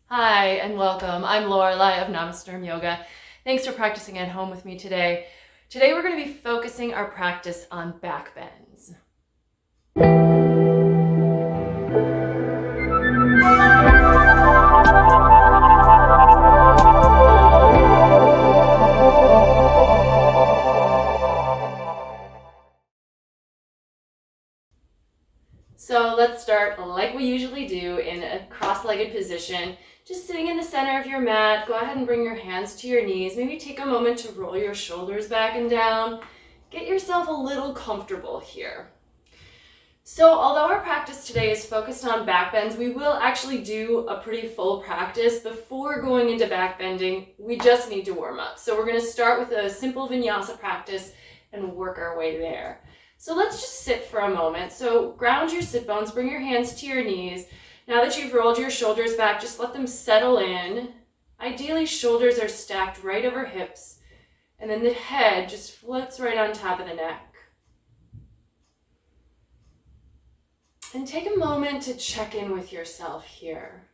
Hi and welcome. I'm Lorelai of Namasturm Yoga. Thanks for practicing at home with me today. Today we're going to be focusing our practice on back bends. So let's start like we usually do in a cross-legged position. Just sitting in the center of your mat, go ahead and bring your hands to your knees. Maybe take a moment to roll your shoulders back and down. Get yourself a little comfortable here. So although our practice today is focused on back bends, we will actually do a pretty full practice. Before going into back bending, we just need to warm up. So we're going to start with a simple vinyasa practice and work our way there. So let's just sit for a moment. So ground your sit bones, bring your hands to your knees. Now that you've rolled your shoulders back, just let them settle in. Ideally, shoulders are stacked right over hips, and then the head just floats right on top of the neck. And take a moment to check in with yourself here.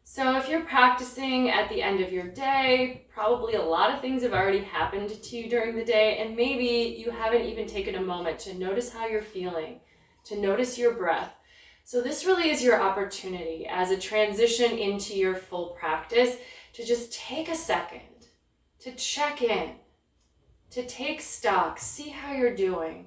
So if you're practicing at the end of your day, probably a lot of things have already happened to you during the day, and maybe you haven't even taken a moment to notice how you're feeling, to notice your breath. So this really is your opportunity as a transition into your full practice to just take a second, to check in, to take stock, see how you're doing,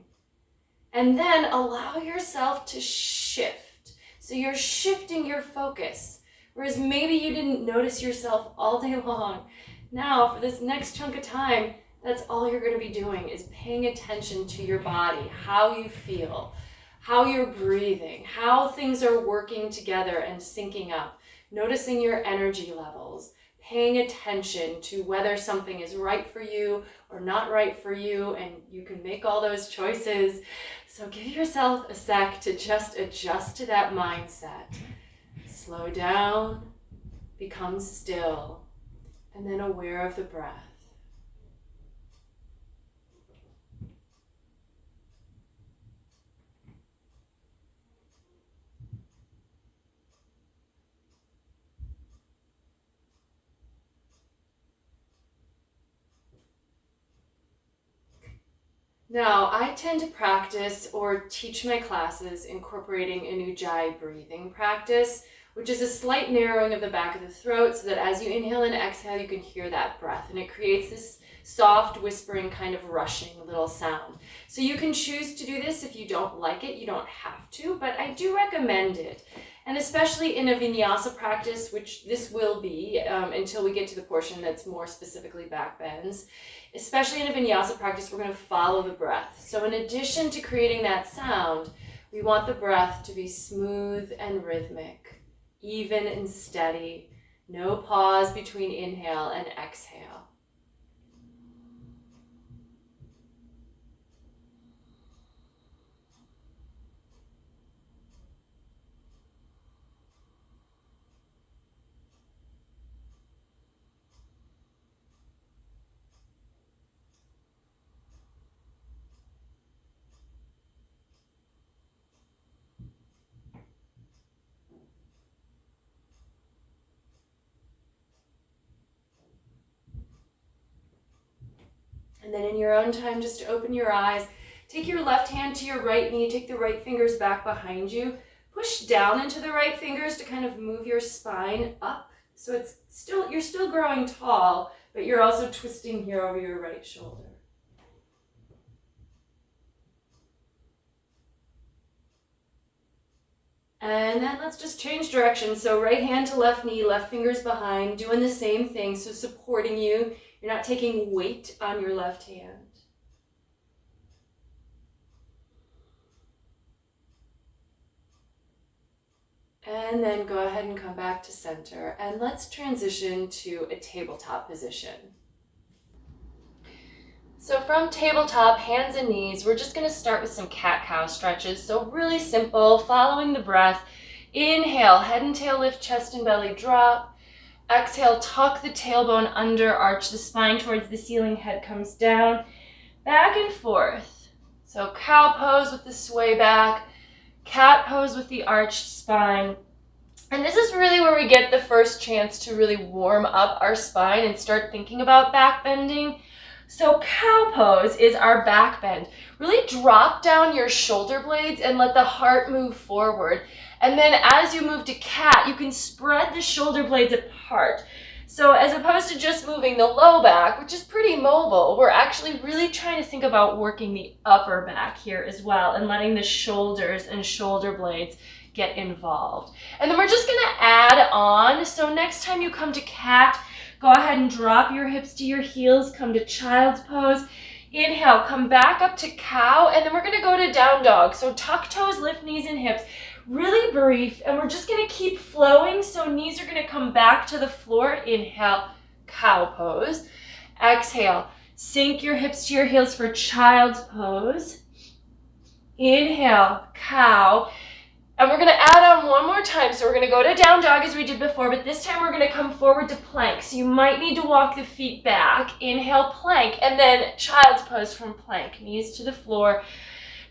and then allow yourself to shift. So you're shifting your focus. Whereas maybe you didn't notice yourself all day long. Now, for this next chunk of time, that's all you're going to be doing is paying attention to your body, how you feel, how you're breathing, how things are working together and syncing up, noticing your energy levels, paying attention to whether something is right for you or not right for you, and you can make all those choices. So give yourself a sec to just adjust to that mindset. Slow down, become still, and then aware of the breath. Now, I tend to practice or teach my classes incorporating an Ujjayi breathing practice, which is a slight narrowing of the back of the throat so that as you inhale and exhale, you can hear that breath. And it creates this soft, whispering, kind of rushing little sound. So you can choose to do this if you don't like it. You don't have to, but I do recommend it. And especially in a vinyasa practice, which this will be until we get to the portion that's more specifically back bends. Especially in a vinyasa practice, we're going to follow the breath. So in addition to creating that sound, we want the breath to be smooth and rhythmic, even and steady. No pause between inhale and exhale. And then in your own time, just open your eyes. Take your left hand to your right knee. Take the right fingers back behind you. Push down into the right fingers to kind of move your spine up. So you're still growing tall, but you're also twisting here over your right shoulder. And then let's just change direction. So right hand to left knee, left fingers behind, doing the same thing. So supporting you. You're not taking weight on your left hand. And then go ahead and come back to center. And let's transition to a tabletop position. So from tabletop, hands and knees, we're just going to start with some cat-cow stretches. So really simple, following the breath. Inhale, head and tail lift, chest and belly drop. Exhale, tuck the tailbone under, arch the spine towards the ceiling, head comes down, back and forth. So cow pose with the sway back, cat pose with the arched spine. And this is really where where we get the first chance to really warm up our spine and start thinking about back bending. So cow pose is our back bend. Really drop down your shoulder blades and let the heart move forward. And then as you move to cat, you can spread the shoulder blades apart. So as opposed to just moving the low back, which is pretty mobile, we're actually really trying to think about working the upper back here as well and letting the shoulders and shoulder blades get involved. And then we're just going to add on. So next time you come to cat, go ahead and drop your hips to your heels, come to child's pose. Inhale, come back up to cow, and then we're going to go to down dog. So tuck toes, lift knees and hips. Really brief, and we're just going to keep flowing. So knees are going to come back to the floor. Inhale, cow pose. Exhale, sink your hips to your heels for child's pose. Inhale, cow. And we're going to add on one more time. So we're going to go to down dog as we did before, but this time we're going to come forward to plank. So you might need to walk the feet back. Inhale, plank, and then child's pose from plank. Knees to the floor.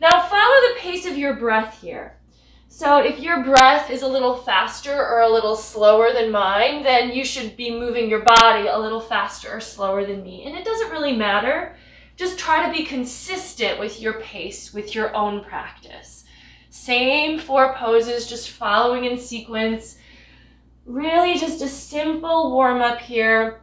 Now follow the pace of your breath here. So if your breath is a little faster or a little slower than mine, then you should be moving your body a little faster or slower than me. And it doesn't really matter. Just try to be consistent with your pace, with your own practice. Same 4 poses, just following in sequence. Really just a simple warm up here.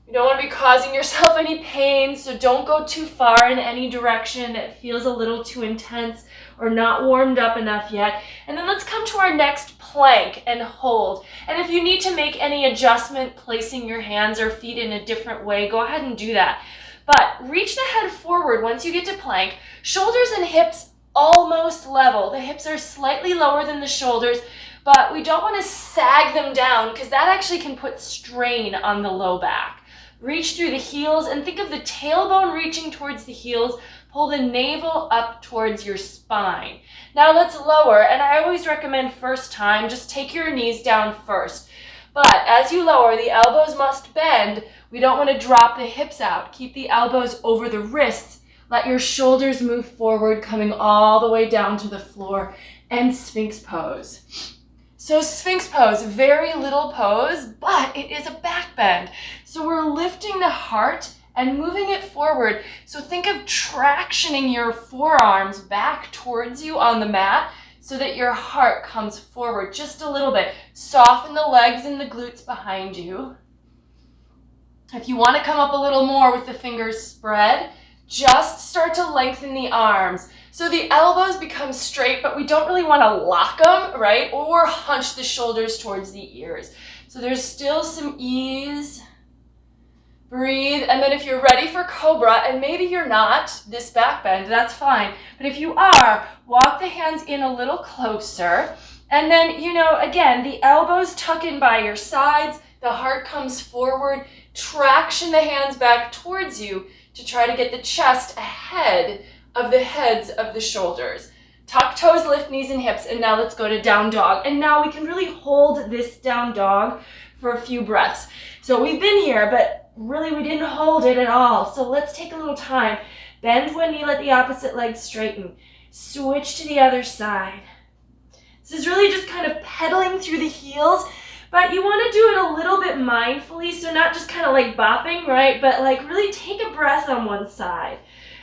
You don't want to be causing yourself any pain, so don't go too far in any direction that feels a little too intense or not warmed up enough yet. And then let's come to our next plank and hold. And if you need to make any adjustment, placing your hands or feet in a different way, go ahead and do that. But reach the head forward once you get to plank. Shoulders and hips almost level. The hips are slightly lower than the shoulders, but we don't want to sag them down because that actually can put strain on the low back. Reach through the heels and think of the tailbone reaching towards the heels. Pull the navel up towards your spine. Now let's lower, and I always recommend first time, just take your knees down first. But as you lower, the elbows must bend. We don't want to drop the hips out. Keep the elbows over the wrists. Let your shoulders move forward, coming all the way down to the floor, and Sphinx Pose. So Sphinx Pose, very little pose, but it is a back bend. So we're lifting the heart and moving it forward. So think of tractioning your forearms back towards you on the mat so that your heart comes forward just a little bit. Soften the legs and the glutes behind you. If you want to come up a little more with the fingers spread, just start to lengthen the arms. So the elbows become straight, but we don't really want to lock them, right? Or hunch the shoulders towards the ears. So there's still some ease. Breathe, and then if you're ready for Cobra, and maybe you're not, this back bend, that's fine. But if you are, walk the hands in a little closer. And then, again, the elbows tuck in by your sides, the heart comes forward, traction the hands back towards you to try to get the chest ahead of the heads of the shoulders. Tuck toes, lift knees and hips, and now let's go to down dog. And now we can really hold this down dog for a few breaths. So we've been here, but really we didn't hold it at all. So let's take a little time. Bend one knee, let the opposite leg straighten. Switch to the other side. This is really just kind of pedaling through the heels, but you want to do it a little bit mindfully, so not just kind of like bopping, right? But like really take a breath on one side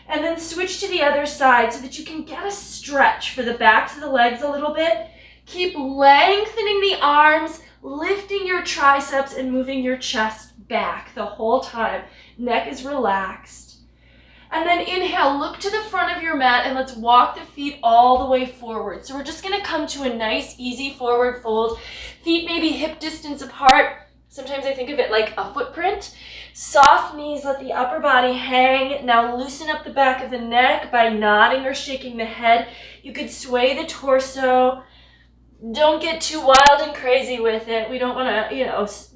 and then switch to the other side so that you can get a stretch for the backs of the legs a little bit. Keep lengthening the arms, lifting your triceps and moving your chest back the whole time. Neck is relaxed. And then inhale, look to the front of your mat and let's walk the feet all the way forward. So we're just gonna come to a nice, easy forward fold. Feet maybe hip distance apart. Sometimes I think of it like a footprint. Soft knees, let the upper body hang. Now loosen up the back of the neck by nodding or shaking the head. You could sway the torso. Don't get too wild and crazy with it. We don't wanna,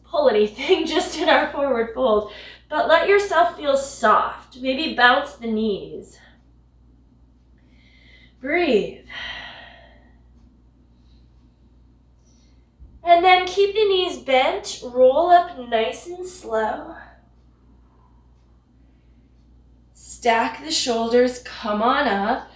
pull anything just in our forward fold. But let yourself feel soft. Maybe bounce the knees. Breathe. And then keep the knees bent. Roll up nice and slow. Stack the shoulders. Come on up.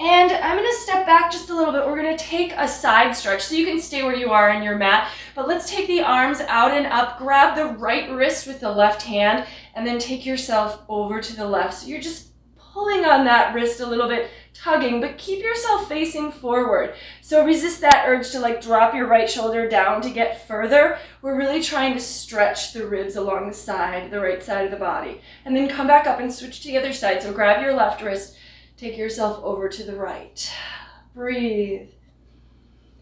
And I'm going to step back just a little bit. We're going to take a side stretch, so you can stay where you are on your mat, but let's take the arms out and up. Grab the right wrist with the left hand, and then take yourself over to the left. So you're just pulling on that wrist a little bit, tugging, but keep yourself facing forward. So resist that urge to like drop your right shoulder down to get further. We're really trying to stretch the ribs along the side, the right side of the body. And then come back up and switch to the other side. So grab your left wrist, take yourself over to the right. Breathe.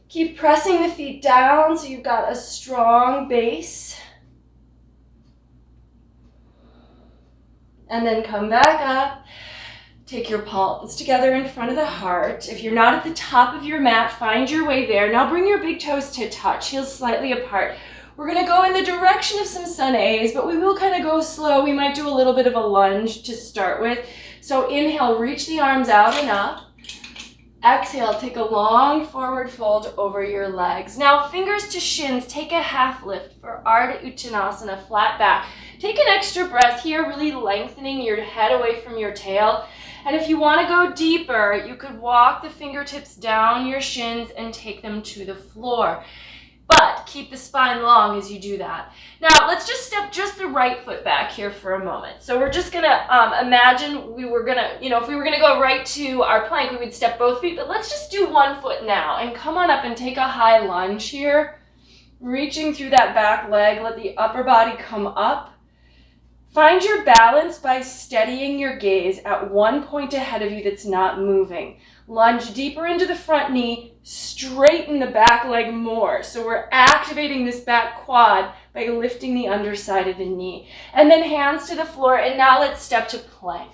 Keep pressing the feet down so you've got a strong base. And then come back up. Take your palms together in front of the heart. If you're not at the top of your mat, find your way there. Now bring your big toes to touch, heels slightly apart. We're going to go in the direction of some sun A's, but we will kind of go slow. We might do a little bit of a lunge to start with. So inhale, reach the arms out and up. Exhale, take a long forward fold over your legs. Now fingers to shins, take a half lift for Urdhva Dhanurasana, flat back. Take an extra breath here, really lengthening your head away from your tail. And if you want to go deeper, you could walk the fingertips down your shins and take them to the floor. But keep the spine long as you do that. Now, let's just step just the right foot back here for a moment. So we're just going to imagine we were going to, if we were going to go right to our plank, we would step both feet. But let's just do one foot now and come on up and take a high lunge here. Reaching through that back leg, let the upper body come up. Find your balance by steadying your gaze at one point ahead of you that's not moving. Lunge deeper into the front knee, straighten the back leg more. So we're activating this back quad by lifting the underside of the knee. And then hands to the floor, and now let's step to plank.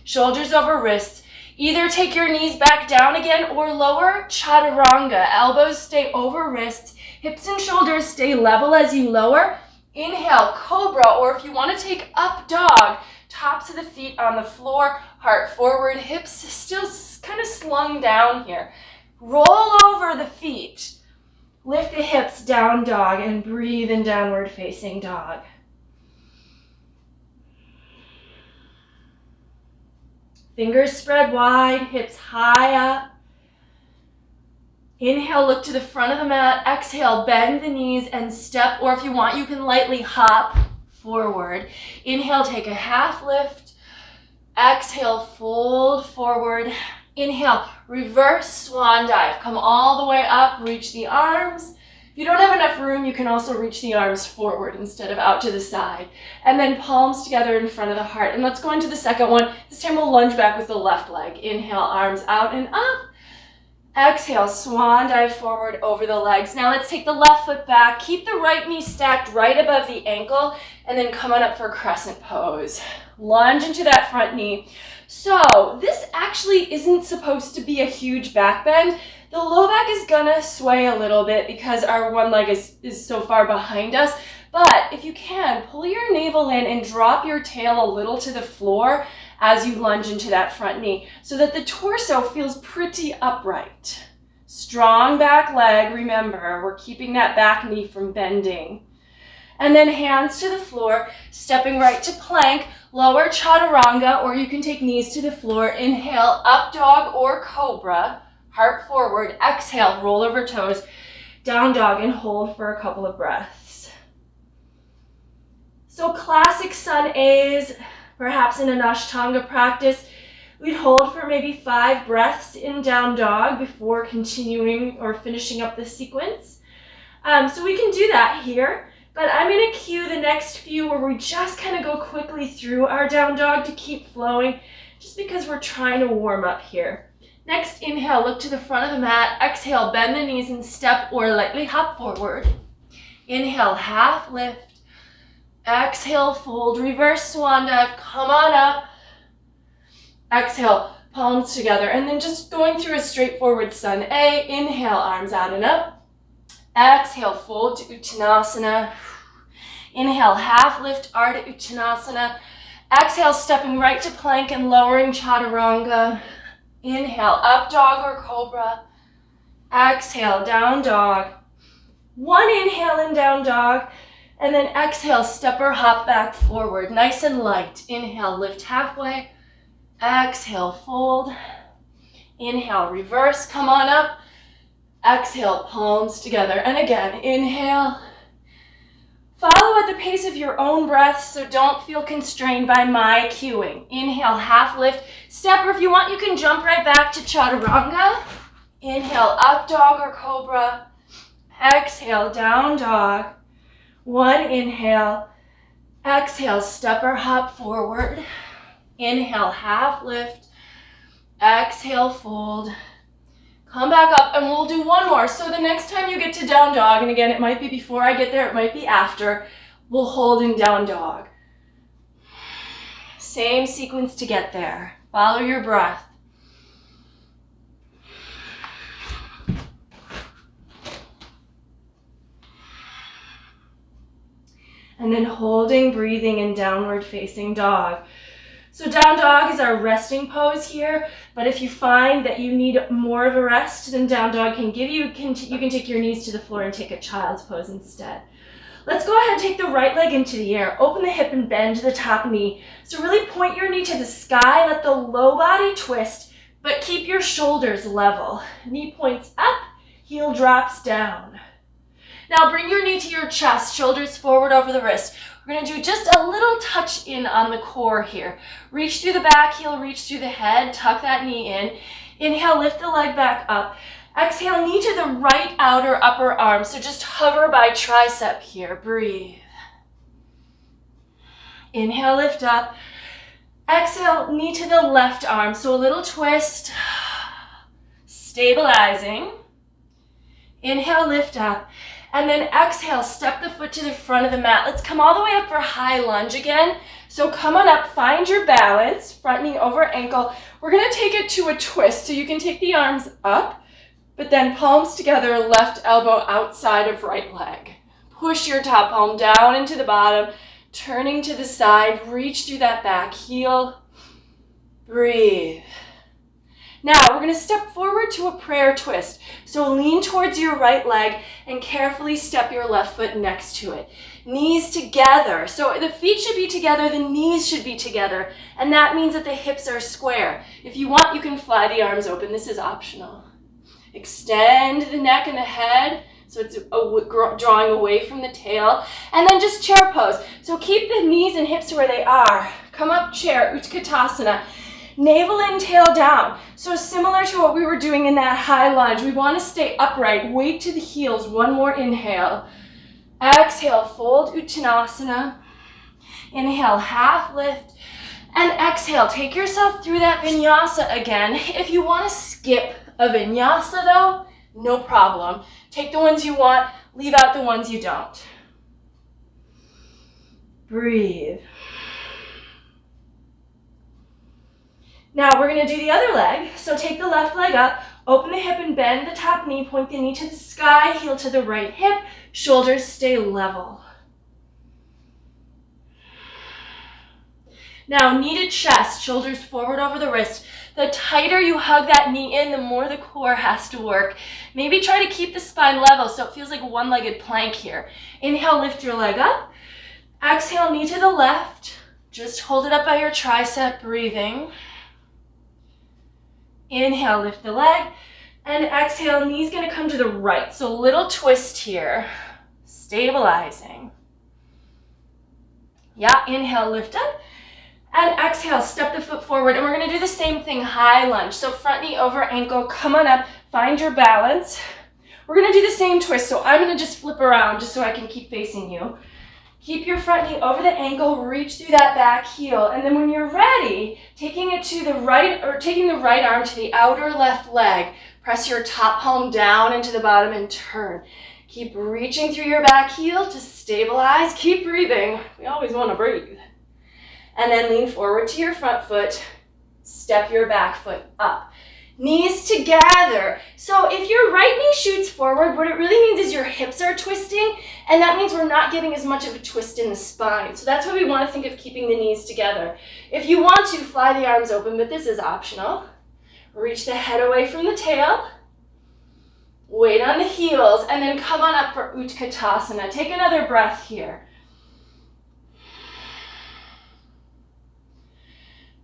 Shoulders over wrists. Either take your knees back down again or lower chaturanga. Elbows stay over wrists. Hips and shoulders stay level as you lower. Inhale, Cobra, or if you want to take up dog, tops of the feet on the floor, heart forward, hips still kind of slung down here. Roll over the feet. Lift the hips, down dog, and breathe in downward facing dog. Fingers spread wide, hips high up. Inhale, look to the front of the mat. Exhale, bend the knees and step, or if you want, you can lightly hop forward. Inhale, take a half lift. Exhale, fold forward. Inhale, reverse swan dive. Come all the way up, reach the arms. If you don't have enough room, you can also reach the arms forward instead of out to the side. And then palms together in front of the heart. And let's go into the second one. This time we'll lunge back with the left leg. Inhale, arms out and up. Exhale, swan dive forward over the legs. Now let's take the left foot back. Keep the right knee stacked right above the ankle, and then come on up for Crescent Pose. Lunge into that front knee. So this actually isn't supposed to be a huge back bend. The low back is gonna sway a little bit because our one leg is so far behind us. But if you can, pull your navel in and drop your tail a little to the floor as you lunge into that front knee so that the torso feels pretty upright. Strong back leg, remember, we're keeping that back knee from bending. And then hands to the floor, stepping right to plank, lower chaturanga, or you can take knees to the floor. Inhale, up dog or cobra, heart forward. Exhale, roll over toes, down dog, and hold for a couple of breaths. So classic sun A's, perhaps in an Ashtanga practice, we'd hold for maybe 5 breaths in down dog before continuing or finishing up the sequence. So we can do that here, but I'm going to cue the next few where we just kind of go quickly through our down dog to keep flowing, just because we're trying to warm up here. Next, inhale, look to the front of the mat. Exhale, bend the knees and step or lightly hop forward. Inhale, half lift. Exhale, fold, reverse swan dive, come on up. Exhale, palms together, and then just going through a straightforward sun A. Inhale, arms out and up. Exhale, fold to Uttanasana. Inhale, half lift, Urdhva Dhanurasana. Exhale, stepping right to plank and lowering chaturanga. Inhale, up dog or cobra. Exhale, down dog. One inhale in down dog. And then exhale, step or hop back forward, nice and light. Inhale, lift halfway. Exhale, fold. Inhale, reverse, come on up. Exhale, palms together. And again, inhale. Follow at the pace of your own breath, so don't feel constrained by my cueing. Inhale, half lift. Step, or if you want, you can jump right back to chaturanga. Inhale, up dog or cobra. Exhale, down dog. One inhale. Exhale, step or hop forward. Inhale, half lift. Exhale, fold. Come back up, and we'll do one more. So the next time you get to down dog, and again, it might be before I get there, it might be after, we'll hold in down dog. Same sequence to get there. Follow your breath. And then holding, breathing in downward facing dog. So down dog is our resting pose here, but if you find that you need more of a rest than down dog can give you, you can take your knees to the floor and take a child's pose instead. Let's go ahead and take the right leg into the air. Open the hip and bend the top knee. So really point your knee to the sky, let the low body twist, but keep your shoulders level. Knee points up, heel drops down. Now bring your knee to your chest, shoulders forward over the wrist. We're going to do just a little touch in on the core here. Reach through the back heel, reach through the head, tuck that knee in. Inhale, lift the leg back up. Exhale, knee to the right outer upper arm. So just hover by tricep here. Breathe. Inhale, lift up. Exhale, knee to the left arm. So a little twist. Stabilizing. Inhale, lift up. And then exhale, step the foot to the front of the mat. Let's come all the way up for high lunge again. So come on up, find your balance, front knee over ankle. We're gonna take it to a twist. So you can take the arms up, but then palms together, left elbow outside of right leg. Push your top palm down into the bottom, turning to the side, reach through that back heel. Breathe. Now, we're going to step forward to a prayer twist. So lean towards your right leg and carefully step your left foot next to it. Knees together. So the feet should be together, the knees should be together. And that means that the hips are square. If you want, you can fly the arms open. This is optional. Extend the neck and the head. So it's drawing away from the tail. And then just chair pose. So keep the knees and hips where they are. Come up chair, Utkatasana. Navel in, tail down. So similar to what we were doing in that high lunge, we want to stay upright, weight to the heels. One more inhale. Exhale, fold Uttanasana. Inhale, half lift. And exhale, take yourself through that vinyasa again. If you want to skip a vinyasa though, no problem. Take the ones you want, leave out the ones you don't. Breathe. Now we're going to do the other leg. So take the left leg up, open the hip and bend the top knee, point the knee to the sky, heel to the right hip, shoulders stay level. Now knee to chest, shoulders forward over the wrist. The tighter you hug that knee in, the more the core has to work. Maybe try to keep the spine level so it feels like a one-legged plank here. Inhale, lift your leg up. Exhale, knee to the left. Just hold it up by your tricep, breathing. Inhale, lift the leg, and exhale, knee's gonna come to the right. So a little twist here, stabilizing. Yeah, inhale, lift up, and exhale, step the foot forward, and we're gonna do the same thing, high lunge. So front knee over ankle, come on up, find your balance. We're gonna do the same twist, so I'm gonna just flip around just so I can keep facing you. Keep your front knee over the ankle, reach through that back heel, and then when you're ready, taking it to the right, or taking the right arm to the outer left leg, press your top palm down into the bottom and turn. Keep reaching through your back heel to stabilize, keep breathing. We always want to breathe. And then lean forward to your front foot, step your back foot up. Knees together. So if your right knee shoots forward, what it really means is your hips are twisting, and that means we're not getting as much of a twist in the spine. So that's why we want to think of keeping the knees together. If you want to, fly the arms open, but this is optional. Reach the head away from the tail. Weight on the heels, and then come on up for Utkatasana. Take another breath here.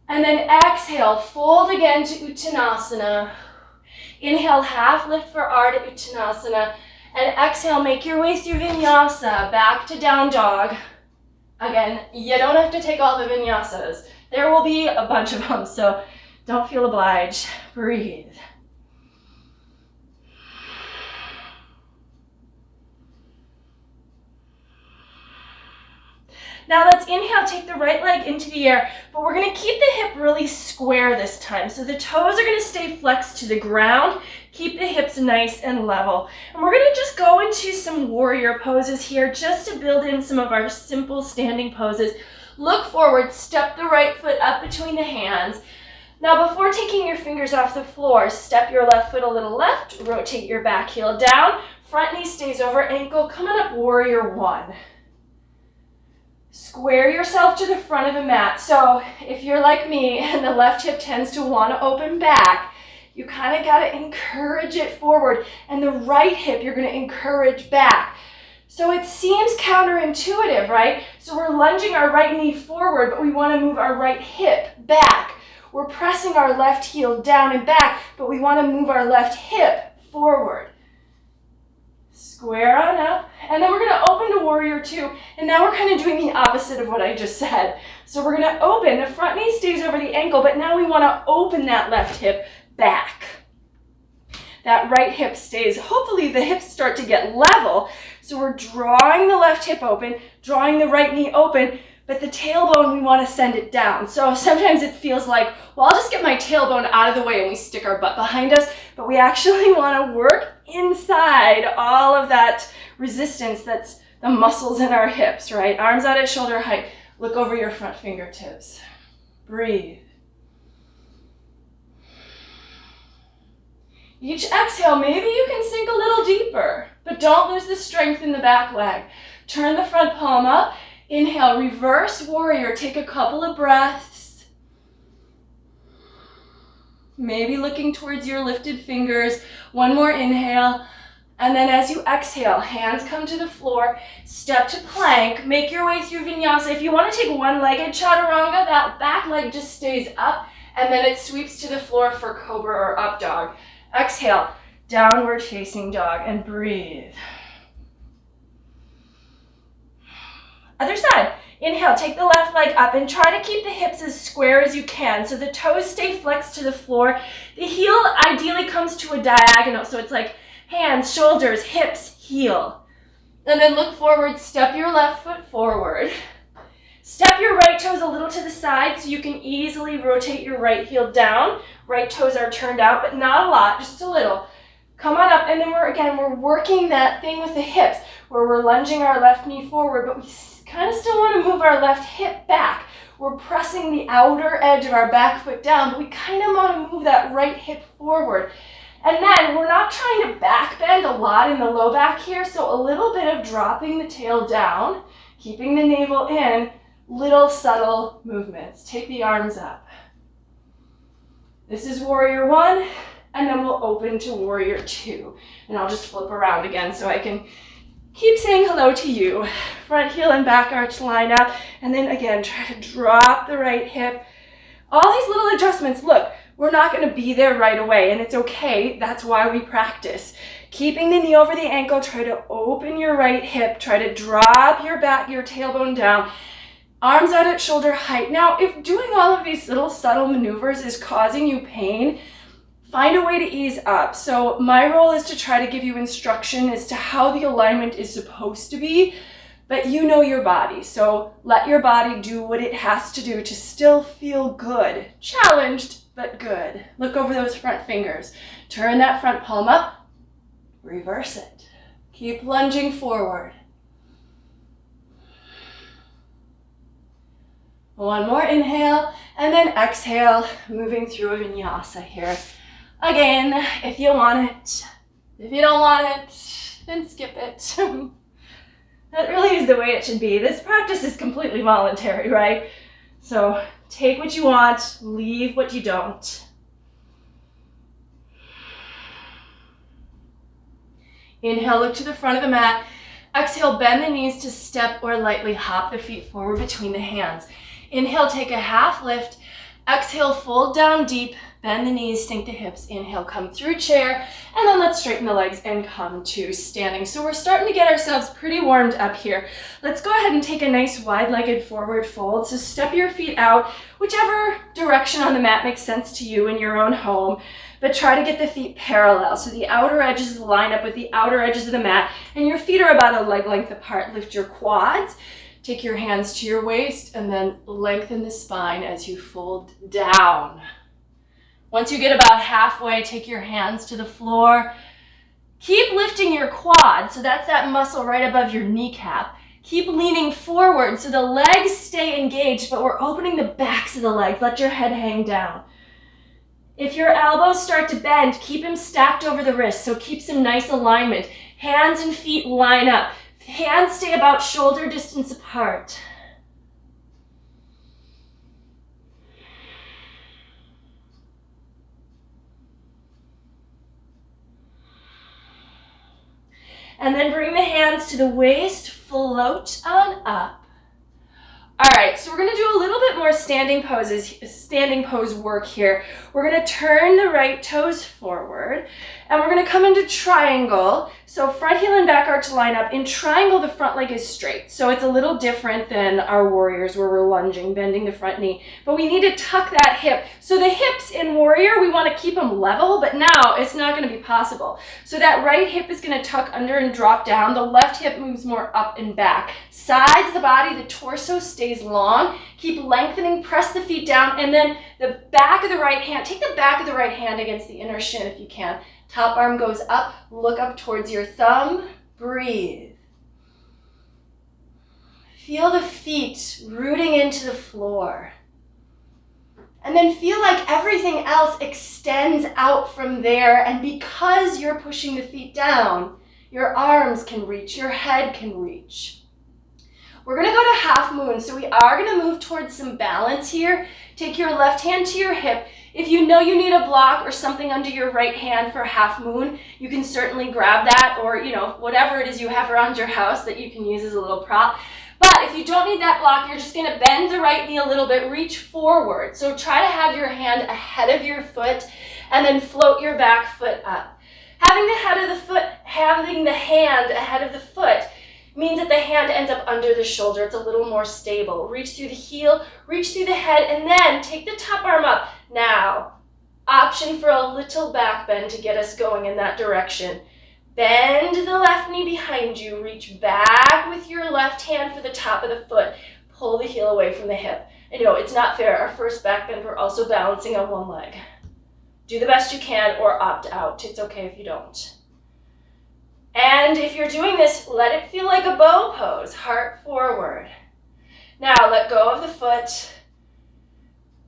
And then exhale, fold again to Uttanasana. Inhale, half lift for Ardha Uttanasana. And exhale, make your way through Vinyasa, back to down dog. Again, you don't have to take all the vinyasas. There will be a bunch of them, so don't feel obliged. Breathe. Now let's inhale, take the right leg into the air, but we're gonna keep the hip really square this time. So the toes are gonna stay flexed to the ground. Keep the hips nice and level. And we're gonna just go into some warrior poses here just to build in some of our simple standing poses. Look forward, step the right foot up between the hands. Now before taking your fingers off the floor, step your left foot a little left, rotate your back heel down, front knee stays over ankle, coming up warrior one. Square yourself to the front of the mat. So if you're like me and the left hip tends to want to open back, you kind of got to encourage it forward. And the right hip, you're going to encourage back. So it seems counterintuitive, right? So we're lunging our right knee forward, but we want to move our right hip back. We're pressing our left heel down and back, but we want to move our left hip forward. Square on up, and then we're going to open to warrior two, and now we're kind of doing the opposite of what I just said. So we're going to open, the front knee stays over the ankle, but now we want to open that left hip back. That right hip stays, hopefully the hips start to get level, so we're drawing the left hip open, drawing the right knee open, but the tailbone, we want to send it down. So sometimes it feels like, well, I'll just get my tailbone out of the way and we stick our butt behind us, but we actually want to work inside all of that resistance that's the muscles in our hips, right? Arms out at shoulder height. Look over your front fingertips. Breathe. Each exhale, maybe you can sink a little deeper, but don't lose the strength in the back leg. Turn the front palm up. Inhale, reverse warrior. Take a couple of breaths. Maybe looking towards your lifted fingers. One more inhale. And then as you exhale, hands come to the floor. Step to plank. Make your way through vinyasa. If you want to take one-legged chaturanga, that back leg just stays up and then it sweeps to the floor for cobra or up dog. Exhale, downward facing dog, and breathe. Other side. Inhale, take the left leg up and try to keep the hips as square as you can so the toes stay flexed to the floor. The heel ideally comes to a diagonal, so it's like hands, shoulders, hips, heel. And then look forward, step your left foot forward. Step your right toes a little to the side so you can easily rotate your right heel down. Right toes are turned out, but not a lot, just a little. Come on up, and then we're working that thing with the hips where we're lunging our left knee forward, but we kind of still want to move our left hip back. We're pressing the outer edge of our back foot down, but we kind of want to move that right hip forward. And then we're not trying to back bend a lot in the low back here, so a little bit of dropping the tail down, keeping the navel in, little subtle movements. Take the arms up. This is warrior one, and then we'll open to warrior two. And I'll just flip around again so I can keep saying hello to you. Front heel and back arch line up, and then again, try to drop the right hip. All these little adjustments, look, we're not going to be there right away, and it's okay. That's why we practice. Keeping the knee over the ankle, try to open your right hip, try to drop your back, your tailbone down. Arms out at shoulder height. Now, if doing all of these little subtle maneuvers is causing you pain, find a way to ease up. So my role is to try to give you instruction as to how the alignment is supposed to be, but you know your body. So let your body do what it has to do to still feel good. Challenged, but good. Look over those front fingers. Turn that front palm up. Reverse it. Keep lunging forward. One more inhale, and then exhale, moving through a vinyasa here. Again, if you want it. If you don't want it, then skip it. That really is the way it should be. This practice is completely voluntary, right? So take what you want, leave what you don't. Inhale, look to the front of the mat. Exhale, bend the knees to step or lightly hop the feet forward between the hands. Inhale, take a half lift. Exhale, fold down deep, bend the knees, sink the hips. Inhale, come through chair, and then let's straighten the legs and come to standing. So we're starting to get ourselves pretty warmed up here. Let's go ahead and take a nice wide-legged forward fold. So step your feet out, whichever direction on the mat makes sense to you in your own home, but try to get the feet parallel. So the outer edges line up with the outer edges of the mat, and your feet are about a leg length apart. Lift your quads. Take your hands to your waist and then lengthen the spine as you fold down. Once you get about halfway, take your hands to the floor. Keep lifting your quad, so that's that muscle right above your kneecap. Keep leaning forward so the legs stay engaged, but we're opening the backs of the legs. Let your head hang down. If your elbows start to bend, keep them stacked over the wrists, so keep some nice alignment. Hands and feet line up. Hands stay about shoulder distance apart. And then bring the hands to the waist, float on up. All right, so we're gonna do a little bit more standing pose work here. We're gonna turn the right toes forward, and we're gonna come into triangle. So front heel and back arch line up. In triangle, the front leg is straight. So it's a little different than our warriors where we're lunging, bending the front knee. But we need to tuck that hip. So the hips in warrior, we wanna keep them level, but now it's not gonna be possible. So that right hip is gonna tuck under and drop down. The left hip moves more up and back. Sides of the body, the torso stays long. Keep lengthening, press the feet down, and then the back of the right hand, take the back of the right hand against the inner shin if you can. Top arm goes up, look up towards your thumb, breathe. Feel the feet rooting into the floor. And then feel like everything else extends out from there, and because you're pushing the feet down, your arms can reach, your head can reach. We're gonna go to half moon, so we are gonna move towards some balance here. Take your left hand to your hip. If you know you need a block or something under your right hand for half moon, you can certainly grab that, or whatever it is you have around your house that you can use as a little prop. But if you don't need that block, you're just gonna bend the right knee a little bit, reach forward. So try to have your hand ahead of your foot and then float your back foot up. Having the hand ahead of the foot means that the hand ends up under the shoulder. It's a little more stable. Reach through the heel, reach through the head, and then take the top arm up. Now, option for a little back bend to get us going in that direction. Bend the left knee behind you. Reach back with your left hand for the top of the foot. Pull the heel away from the hip. I know it's not fair. Our first back bend, we're also balancing on one leg. Do the best you can or opt out. It's okay if you don't. And if you're doing this, let it feel like a bow pose, heart forward. Now let go of the foot,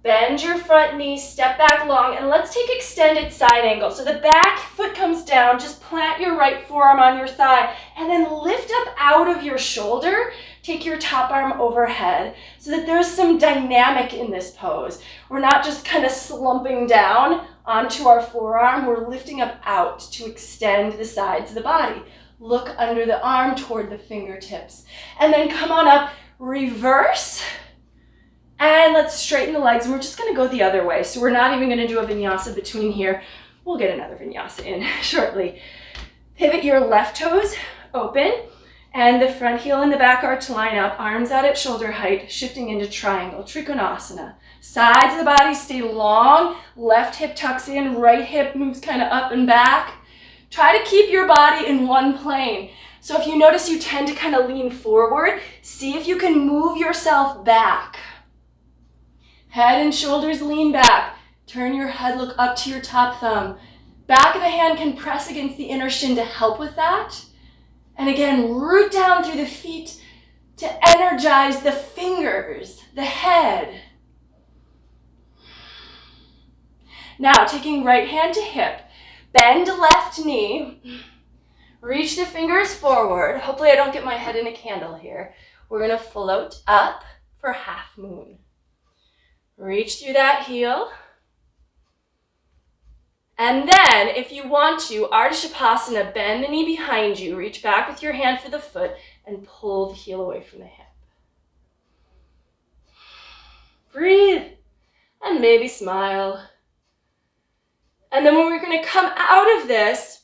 bend your front knee, step back long, and let's take extended side angle. So the back foot comes down, just plant your right forearm on your thigh, and then lift up out of your shoulder. Take your top arm overhead so that there's some dynamic in this pose. We're not just kind of slumping down onto our forearm, we're lifting up out to extend the sides of the body. Look under the arm toward the fingertips. And then come on up, reverse, and let's straighten the legs. And we're just gonna go the other way. So we're not even gonna do a vinyasa between here. We'll get another vinyasa in shortly. Pivot your left toes, open, and the front heel and the back arch line up, arms out at shoulder height, shifting into triangle, Trikonasana. Sides of the body stay long, left hip tucks in, right hip moves kind of up and back. Try to keep your body in one plane. So if you notice you tend to kind of lean forward, see if you can move yourself back. Head and shoulders lean back. Turn your head, look up to your top thumb. Back of the hand can press against the inner shin to help with that. And again, root down through the feet to energize the fingers, the head. Now, taking right hand to hip, bend left knee, reach the fingers forward. Hopefully I don't get my head in a candle here. We're gonna float up for half moon. Reach through that heel. And then, if you want to, Urdhva Dhanurasana, bend the knee behind you, reach back with your hand for the foot, and pull the heel away from the hip. Breathe. And and maybe smile. And then when we're going to come out of this,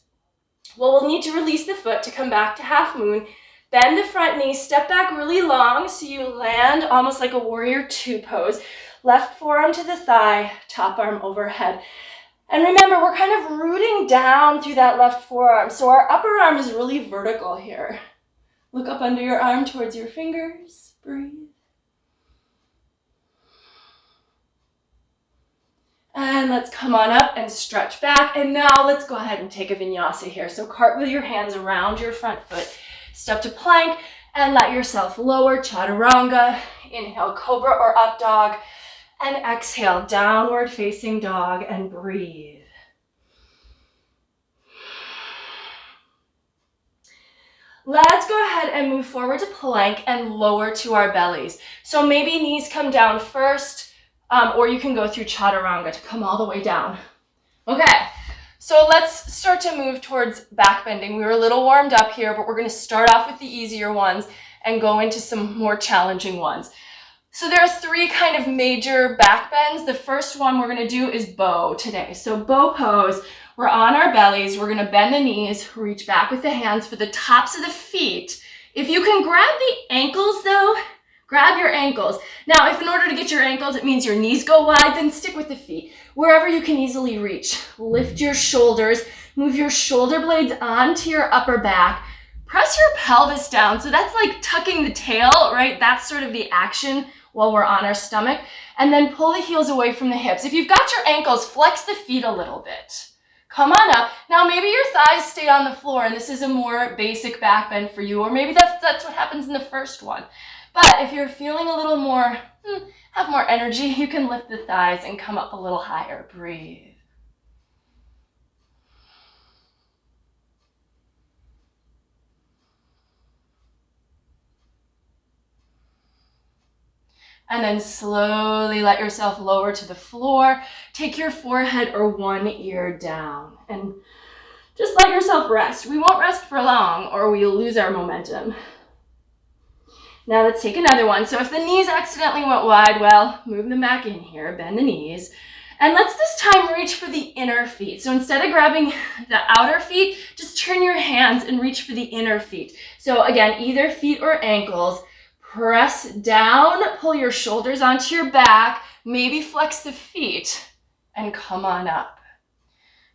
well, we'll need to release the foot to come back to half moon. Bend the front knee, step back really long so you land almost like a warrior two pose. Left forearm to the thigh, top arm overhead. And remember, we're kind of rooting down through that left forearm. So our upper arm is really vertical here. Look up under your arm towards your fingers. Breathe. And let's come on up and stretch back. And now let's go ahead and take a vinyasa here. So cartwheel your hands around your front foot. Step to plank and let yourself lower, chaturanga. Inhale, cobra or up dog. And exhale, downward facing dog, and breathe. Let's go ahead and move forward to plank and lower to our bellies. So maybe knees come down first, or you can go through chaturanga to come all the way down. Okay, so let's start to move towards back bending. We were a little warmed up here, but we're going to start off with the easier ones and go into some more challenging ones. So there are three kind of major back bends. The first one we're going to do is bow today. So bow pose, we're on our bellies. We're going to bend the knees, reach back with the hands for the tops of the feet. If you can grab the ankles though, grab your ankles. Now, if in order to get your ankles, it means your knees go wide, then stick with the feet. Wherever you can easily reach. Lift your shoulders, move your shoulder blades onto your upper back. Press your pelvis down. So that's like tucking the tail, right? That's sort of the action while we're on our stomach. And then pull the heels away from the hips. If you've got your ankles, flex the feet a little bit. Come on up. Now maybe your thighs stay on the floor and this is a more basic back bend for you, or maybe that's what happens in the first one. But if you're feeling a little more, have more energy, you can lift the thighs and come up a little higher. Breathe. And then slowly let yourself lower to the floor. Take your forehead or one ear down and just let yourself rest. We won't rest for long or we'll lose our momentum. Now let's take another one. So if the knees accidentally went wide, well, move them back in here, bend the knees. And let's this time reach for the inner feet. So instead of grabbing the outer feet, just turn your hands and reach for the inner feet. So again, either feet or ankles. Press down, pull your shoulders onto your back, maybe flex the feet, and come on up.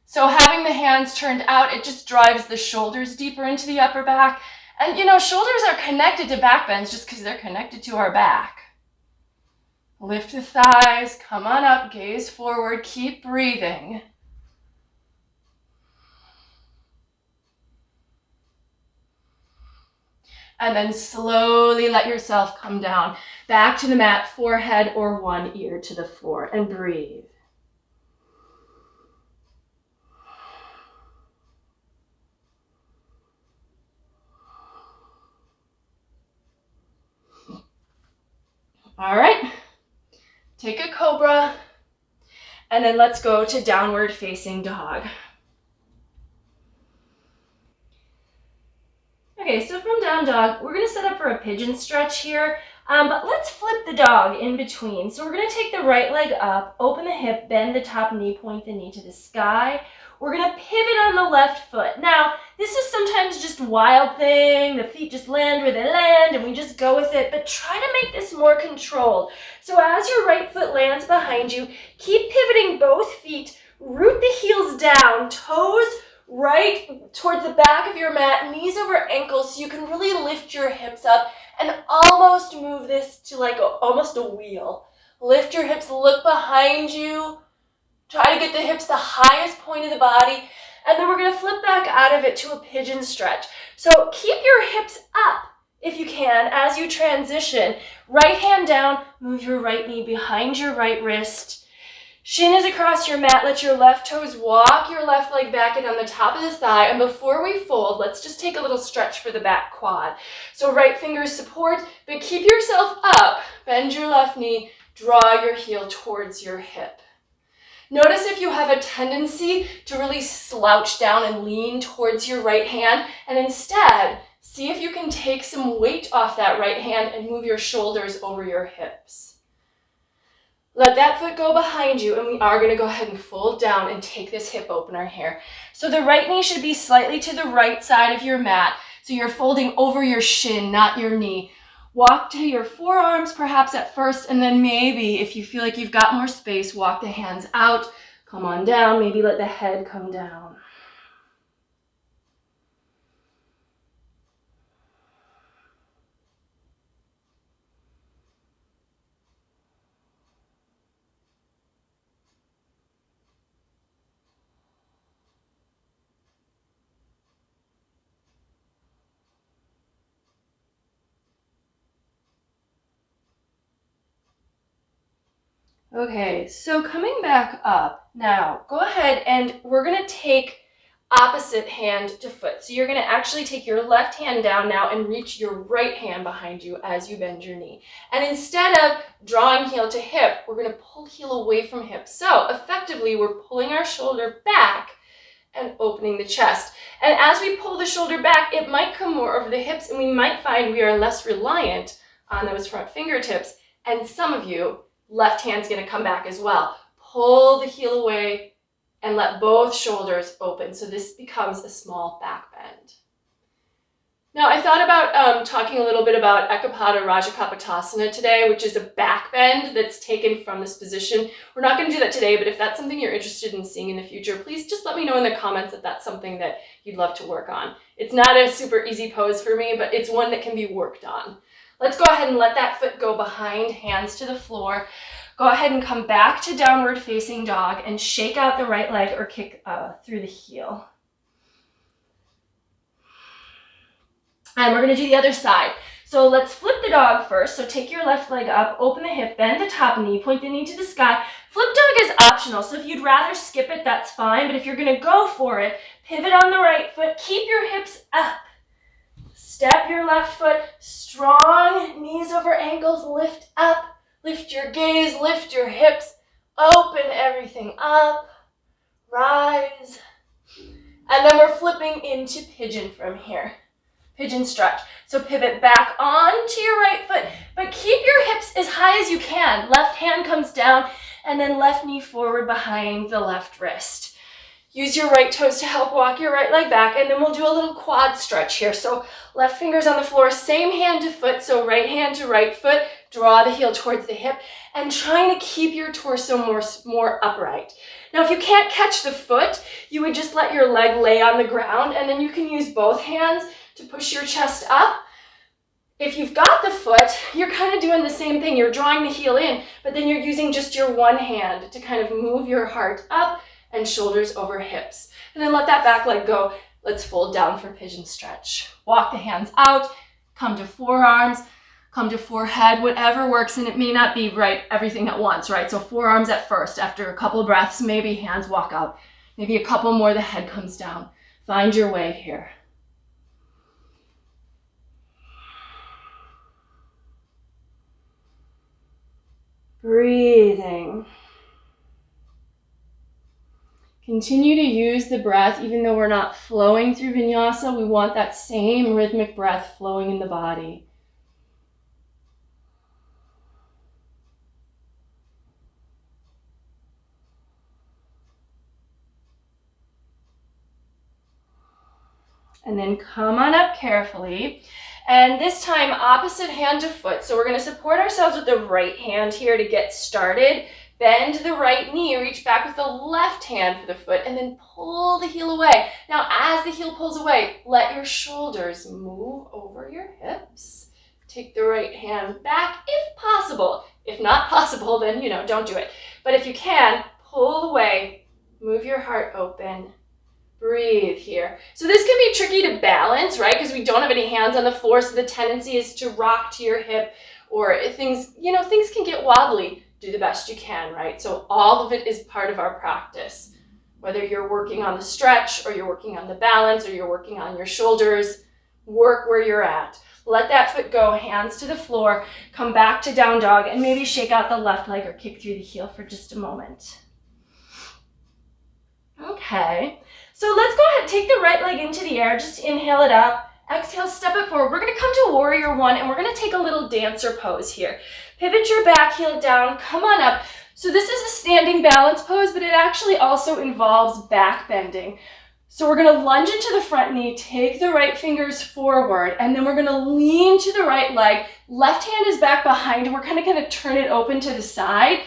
So having the hands turned out, it just drives the shoulders deeper into the upper back. And you know, shoulders are connected to back bends just because they're connected to our back. Lift the thighs, come on up, gaze forward, keep breathing. And then slowly let yourself come down. Back to the mat, forehead or one ear to the floor, and breathe. All right, take a cobra, and then let's go to downward facing dog. Okay, so from down dog, we're gonna set up for a pigeon stretch here, but let's flip the dog in between. So we're gonna take the right leg up, open the hip, bend the top knee, point the knee to the sky. We're gonna pivot on the left foot. Now, this is sometimes just a wild thing. The feet just land where they land and we just go with it, but try to make this more controlled. So as your right foot lands behind you, keep pivoting both feet, root the heels down, toes right towards the back of your mat, knees over ankles, so you can really lift your hips up and almost move this to like almost a wheel. Lift your hips, look behind you. Try to get the hips the highest point of the body. And then we're going to flip back out of it to a pigeon stretch. So keep your hips up if you can as you transition. Right hand down, move your right knee behind your right wrist. Shin is across your mat. Let your left toes walk your left leg back in on the top of the thigh. And before we fold, let's just take a little stretch for the back quad. So right fingers support, but keep yourself up. Bend your left knee, draw your heel towards your hip. Notice if you have a tendency to really slouch down and lean towards your right hand, and instead, see if you can take some weight off that right hand and move your shoulders over your hips. Let that foot go behind you, and we are going to go ahead and fold down and take this hip opener here. So the right knee should be slightly to the right side of your mat. So you're folding over your shin, not your knee. Walk to your forearms perhaps at first, and then maybe if you feel like you've got more space, walk the hands out, come on down, maybe let the head come down. Okay, so coming back up, now go ahead and we're going to take opposite hand to foot. So you're going to actually take your left hand down now and reach your right hand behind you as you bend your knee. And instead of drawing heel to hip, we're going to pull heel away from hip. So effectively, we're pulling our shoulder back and opening the chest. And as we pull the shoulder back, it might come more over the hips, and we might find we are less reliant on those front fingertips. And some of you, left hand's going to come back as well. Pull the heel away and let both shoulders open. So this becomes a small back bend. Now I thought about talking a little bit about Ekapada Rajakapotasana today, which is a back bend that's taken from this position. We're not going to do that today, but if that's something you're interested in seeing in the future, please just let me know in the comments if that's something that you'd love to work on. It's not a super easy pose for me, but it's one that can be worked on. Let's go ahead and let that foot go behind, hands to the floor. Go ahead and come back to downward facing dog and shake out the right leg or kick through the heel. And we're going to do the other side. So let's flip the dog first. So take your left leg up, open the hip, bend the top knee, point the knee to the sky. Flip dog is optional, so if you'd rather skip it, that's fine. But if you're going to go for it, pivot on the right foot, keep your hips up. Step your left foot, strong, knees over ankles, lift up, lift your gaze, lift your hips, open everything up, rise. And then we're flipping into pigeon from here. Pigeon stretch. So pivot back onto your right foot, but keep your hips as high as you can. Left hand comes down, and then left knee forward behind the left wrist. Use your right toes to help walk your right leg back, and then we'll do a little quad stretch here. So left fingers on the floor, same hand to foot, so right hand to right foot, draw the heel towards the hip, and trying to keep your torso more upright. Now, if you can't catch the foot, you would just let your leg lay on the ground, and then you can use both hands to push your chest up. If you've got the foot, you're kind of doing the same thing. You're drawing the heel in, but then you're using just your one hand to kind of move your heart up and shoulders over hips. And then let that back leg go. Let's fold down for pigeon stretch. Walk the hands out, come to forearms, come to forehead, whatever works, and it may not be right everything at once, right? So forearms at first, after a couple of breaths, maybe hands walk out. Maybe a couple more, the head comes down. Find your way here. Breathing. Continue to use the breath, even though we're not flowing through vinyasa. We want that same rhythmic breath flowing in the body. And then come on up carefully. And this time, opposite hand to foot. So we're going to support ourselves with the right hand here to get started. Bend the right knee, reach back with the left hand for the foot, and then pull the heel away. Now, as the heel pulls away, let your shoulders move over your hips. Take the right hand back if possible. If not possible, then, don't do it. But if you can, pull away, move your heart open. Breathe here. So this can be tricky to balance, right? Because we don't have any hands on the floor, so the tendency is to rock to your hip, or things can get wobbly. Do the best you can, right? So all of it is part of our practice. Whether you're working on the stretch, or you're working on the balance, or you're working on your shoulders, work where you're at. Let that foot go, hands to the floor, come back to down dog, and maybe shake out the left leg or kick through the heel for just a moment. Okay, so let's go ahead and take the right leg into the air. Just inhale it up. Exhale, step it forward. We're going to come to warrior one, and we're going to take a little dancer pose here. Pivot your back heel down. Come on up. So this is a standing balance pose, but it actually also involves back bending. So we're going to lunge into the front knee, take the right fingers forward, and then we're going to lean to the right leg. Left hand is back behind, and we're kind of going to turn it open to the side.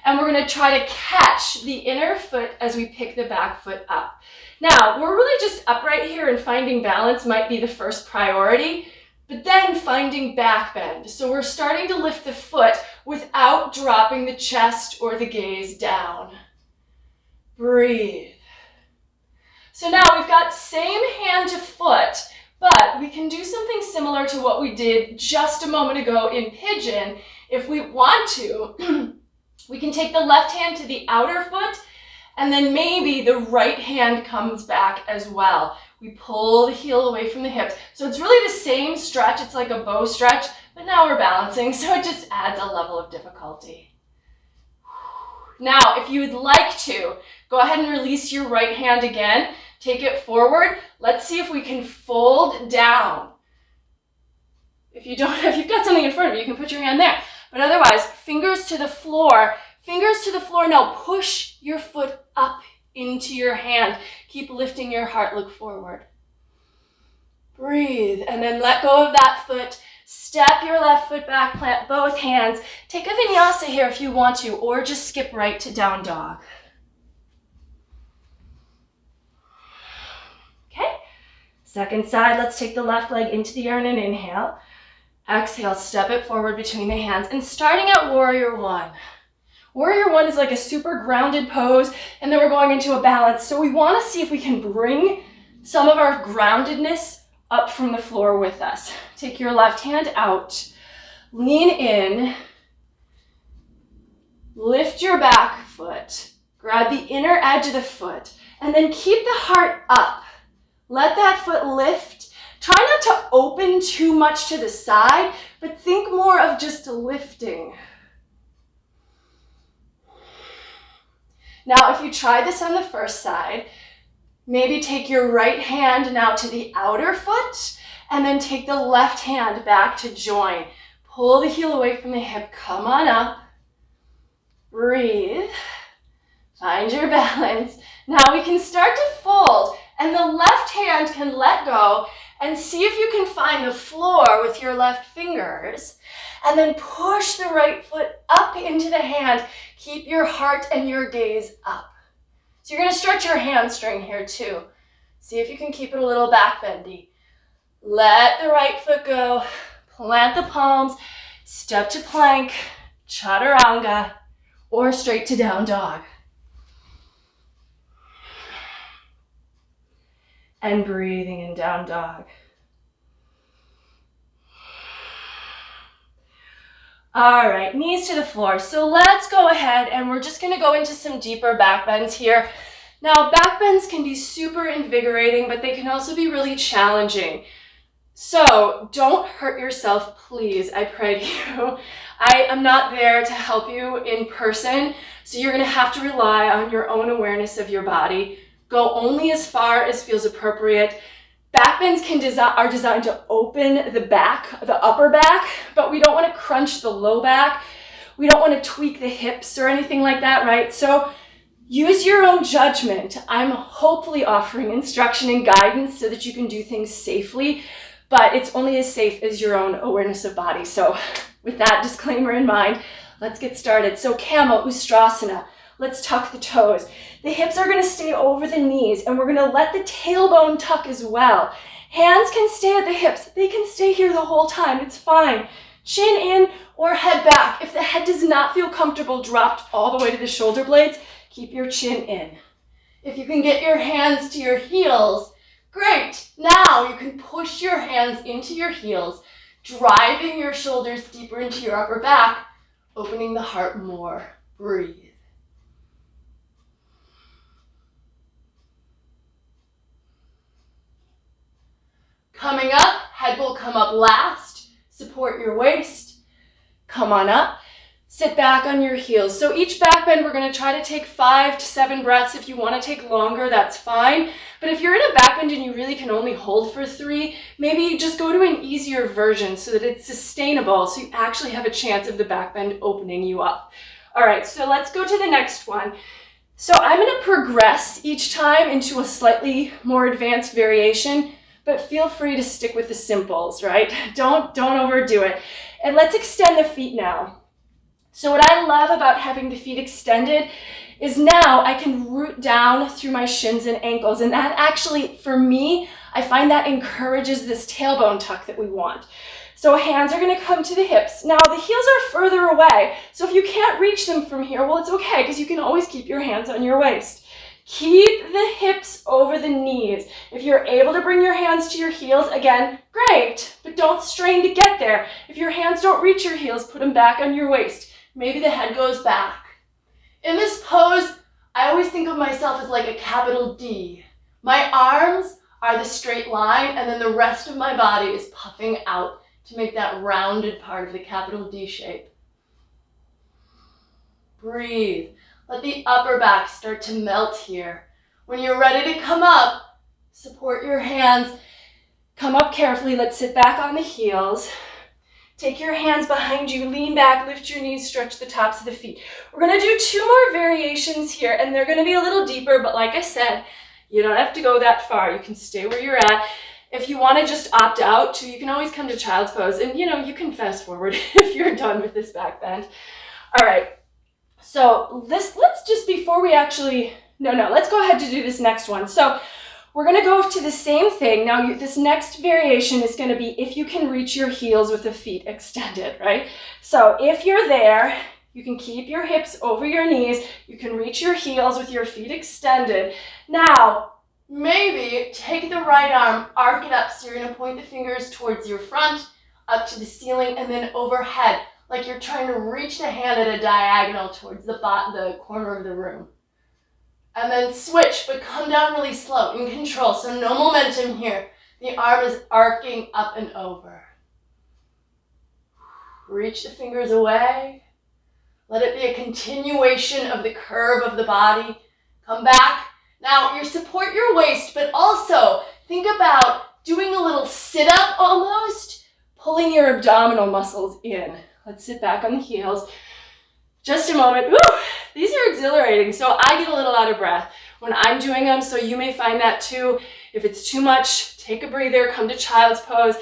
And we're going to try to catch the inner foot as we pick the back foot up. Now, we're really just upright here, and finding balance might be the first priority, but then finding back bend. So we're starting to lift the foot without dropping the chest or the gaze down. Breathe. So now we've got same hand to foot, but we can do something similar to what we did just a moment ago in pigeon. If we want to, we can take the left hand to the outer foot, and then maybe the right hand comes back as well. We pull the heel away from the hips. So it's really the same stretch. It's like a bow stretch, but now we're balancing, so it just adds a level of difficulty. Now, if you would like to, go ahead and release your right hand again. Take it forward. Let's see if we can fold down. If you've got something in front of you, you can put your hand there. But otherwise, fingers to the floor. Fingers to the floor. Now push your foot up into your hand. Keep lifting your heart. Look forward. Breathe. And then let go of that foot. Step your left foot back. Plant both hands. Take a vinyasa here if you want to, or just skip right to down dog. Okay. Second side. Let's take the left leg into the earth and inhale. Exhale, step it forward between the hands. And starting at warrior one. Warrior one is like a super grounded pose, and then we're going into a balance. So we want to see if we can bring some of our groundedness up from the floor with us. Take your left hand out, lean in, lift your back foot, grab the inner edge of the foot, and then keep the heart up. Let that foot lift. Try not to open too much to the side, but think more of just lifting. Now, if you try this on the first side, maybe take your right hand now to the outer foot, and then take the left hand back to join. Pull the heel away from the hip. Come on up. Breathe. Find your balance. Now we can start to fold, and the left hand can let go, and see if you can find the floor with your left fingers, and then push the right foot up into the hand. Keep your heart and your gaze up. So you're going to stretch your hamstring here too. See if you can keep it a little back bendy. Let the right foot go. Plant the palms. Step to plank, chaturanga, or straight to down dog. And breathing in down dog. All right, knees to the floor. So let's go ahead and we're just gonna go into some deeper back bends here. Now, back bends can be super invigorating, but they can also be really challenging. So don't hurt yourself, please, I pray to you. I am not there to help you in person, so you're gonna have to rely on your own awareness of your body. Go only as far as feels appropriate. Back bends are designed to open the back, the upper back, but we don't want to crunch the low back. We don't want to tweak the hips or anything like that, right? So use your own judgment. I'm hopefully offering instruction and guidance so that you can do things safely, but it's only as safe as your own awareness of body. So with that disclaimer in mind, let's get started. So camel, Ustrasana. Let's tuck the toes. The hips are going to stay over the knees, and we're going to let the tailbone tuck as well. Hands can stay at the hips. They can stay here the whole time. It's fine. Chin in or head back. If the head does not feel comfortable dropped all the way to the shoulder blades, keep your chin in. If you can get your hands to your heels, great. Now you can push your hands into your heels, driving your shoulders deeper into your upper back, opening the heart more. Breathe. Coming up, head will come up last. Support your waist. Come on up. Sit back on your heels. So each back bend, we're going to try to take 5 to 7 breaths. If you want to take longer, that's fine. But if you're in a back bend and you really can only hold for 3, maybe just go to an easier version so that it's sustainable, so you actually have a chance of the back bend opening you up. All right, so let's go to the next one. So I'm going to progress each time into a slightly more advanced variation, but feel free to stick with the simples, right? Don't overdo it. And let's extend the feet now. So what I love about having the feet extended is now I can root down through my shins and ankles. And that actually, for me, I find that encourages this tailbone tuck that we want. So hands are going to come to the hips. Now the heels are further away. So if you can't reach them from here, well, it's okay because you can always keep your hands on your waist. Keep the hips over the knees. If you're able to bring your hands to your heels, again, great, but don't strain to get there. If your hands don't reach your heels, put them back on your waist. Maybe the head goes back. In this pose, I always think of myself as like a capital D. My arms are the straight line, and then the rest of my body is puffing out to make that rounded part of the capital D shape. Breathe. Let the upper back start to melt here. When you're ready to come up, support your hands. Come up carefully. Let's sit back on the heels. Take your hands behind you, lean back, lift your knees, stretch the tops of the feet. We're going to do 2 more variations here, and they're going to be a little deeper, but like I said, you don't have to go that far. You can stay where you're at. If you want to just opt out too, you can always come to child's pose, and you can fast forward if you're done with this back bend. All right, so let's just, before we actually, let's go ahead to do this next one. So we're going to go to the same thing. Now this next variation is going to be if you can reach your heels with the feet extended, right? So if you're there, you can keep your hips over your knees. You can reach your heels with your feet extended. Now, maybe take the right arm, arc it up, so you're going to point the fingers towards your front, up to the ceiling, and then overhead, like you're trying to reach the hand at a diagonal towards the corner of the room. And then switch, but come down really slow, in control, so no momentum here. The arm is arcing up and over. Reach the fingers away. Let it be a continuation of the curve of the body. Come back. Now, you support your waist, but also think about doing a little sit-up almost, pulling your abdominal muscles in. Let's sit back on the heels. Just a moment. Woo! These are exhilarating, so I get a little out of breath when I'm doing them, so you may find that too. If it's too much, take a breather, come to child's pose,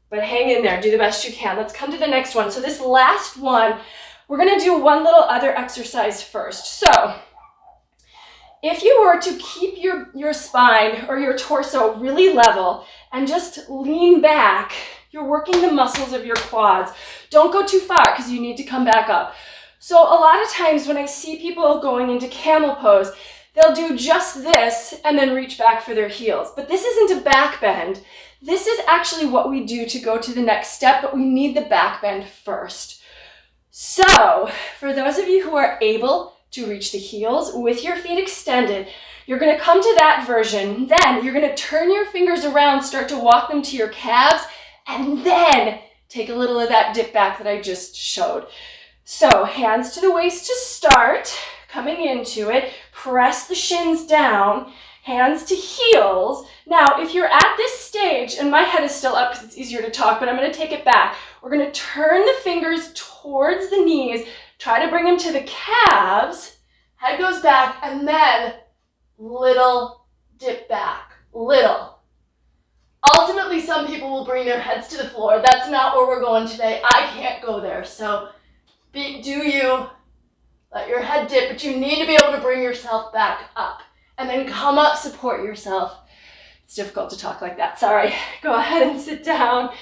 but hang in there, do the best you can. Let's come to the next one. So this last one, we're going to do one little other exercise first. So if you were to keep your spine or your torso really level and just lean back, you're working the muscles of your quads. Don't go too far because you need to come back up. So a lot of times when I see people going into camel pose, they'll do just this and then reach back for their heels. But this isn't a back bend. This is actually what we do to go to the next step, but we need the back bend first. So for those of you who are able to reach the heels with your feet extended, you're going to come to that version. Then you're going to turn your fingers around, start to walk them to your calves, and then take a little of that dip back that I just showed. So hands to the waist to start, coming into it, press the shins down, hands to heels. Now, if you're at this stage, and my head is still up because it's easier to talk, but I'm going to take it back. We're going to turn the fingers towards the knees, try to bring them to the calves, head goes back, and then little dip back, little. Ultimately, some people will bring their heads to the floor. That's not where we're going today. I can't go there, so do you, let your head dip, but you need to be able to bring yourself back up and then come up, support yourself. It's difficult to talk like that, sorry. Go ahead and sit down.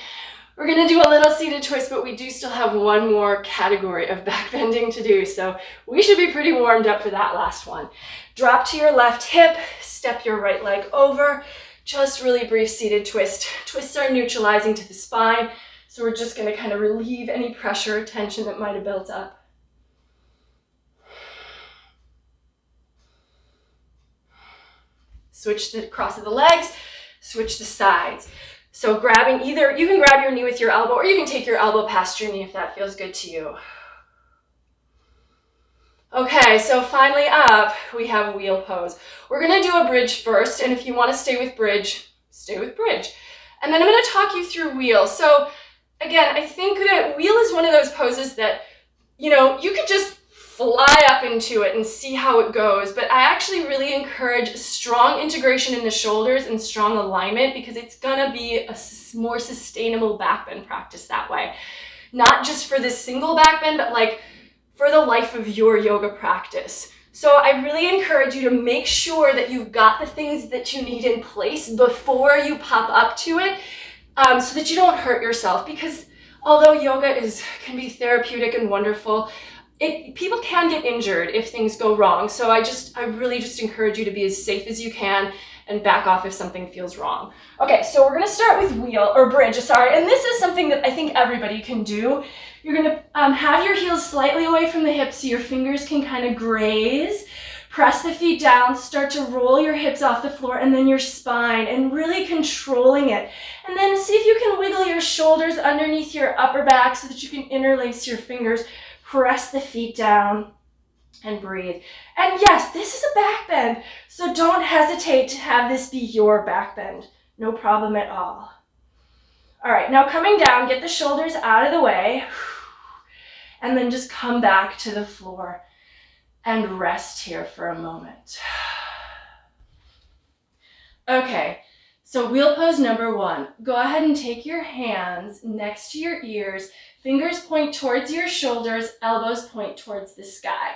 We're gonna do a little seated twist, but we do still have one more category of back bending to do, so we should be pretty warmed up for that last one. Drop to your left hip, step your right leg over, just really brief seated twist. Twists are neutralizing to the spine, so we're just going to kind of relieve any pressure or tension that might have built up. Switch the cross of the legs, switch the sides. So grabbing either, you can grab your knee with your elbow, or you can take your elbow past your knee if that feels good to you. Okay, so finally up, we have wheel pose. We're going to do a bridge first, and if you want to stay with bridge, stay with bridge. And then I'm going to talk you through wheel. So again, I think that wheel is one of those poses that, you could just fly up into it and see how it goes. But I actually really encourage strong integration in the shoulders and strong alignment, because it's gonna be a more sustainable back bend practice that way. Not just for this single back bend, but like for the life of your yoga practice. So I really encourage you to make sure that you've got the things that you need in place before you pop up to it, so that you don't hurt yourself. Because although yoga can be therapeutic and wonderful, people can get injured if things go wrong. So I really just encourage you to be as safe as you can and back off if something feels wrong. Okay, so we're gonna start with bridge, and this is something that I think everybody can do. You're gonna have your heels slightly away from the hips so your fingers can kind of graze. Press the feet down, start to roll your hips off the floor and then your spine, and really controlling it. And then see if you can wiggle your shoulders underneath your upper back so that you can interlace your fingers. Press the feet down and breathe. And yes, this is a back bend, so don't hesitate to have this be your back bend. No problem at all. All right, now coming down, get the shoulders out of the way, and then just come back to the floor and rest here for a moment. Okay, so wheel pose number 1. Go ahead and take your hands next to your ears, fingers point towards your shoulders, elbows point towards the sky.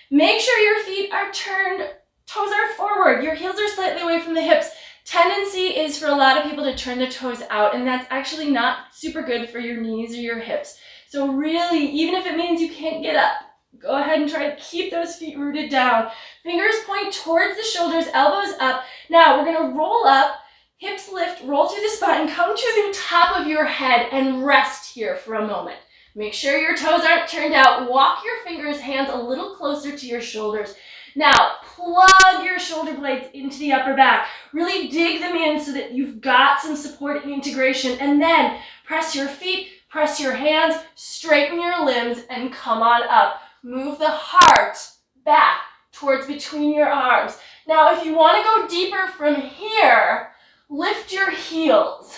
Make sure your feet are turned, toes are forward, your heels are slightly away from the hips. Tendency is for a lot of people to turn the toes out, and that's actually not super good for your knees or your hips. So really, even if it means you can't get up, go ahead and try to keep those feet rooted down. Fingers point towards the shoulders, elbows up. Now we're gonna roll up, hips lift, roll through the spine, come to the top of your head and rest here for a moment. Make sure your toes aren't turned out. Walk your fingers, hands a little closer to your shoulders. Now, plug your shoulder blades into the upper back. Really dig them in so that you've got some support and integration. And then press your feet, press your hands, straighten your limbs, and come on up. Move the heart back towards between your arms. Now, if you want to go deeper from here, lift your heels.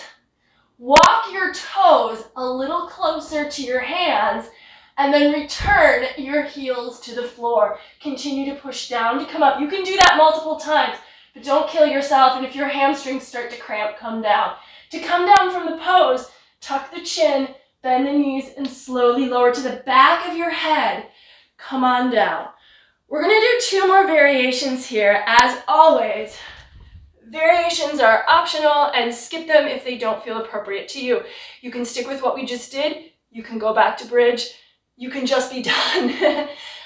Walk your toes a little closer to your hands, and then return your heels to the floor. Continue to push down to come up. You can do that multiple times, but don't kill yourself. And if your hamstrings start to cramp, come down. To come down from the pose, tuck the chin, bend the knees, and slowly lower to the back of your head. Come on down. We're gonna do 2 more variations here. As always, variations are optional, and skip them if they don't feel appropriate to you. You can stick with what we just did. You can go back to bridge. You can just be done.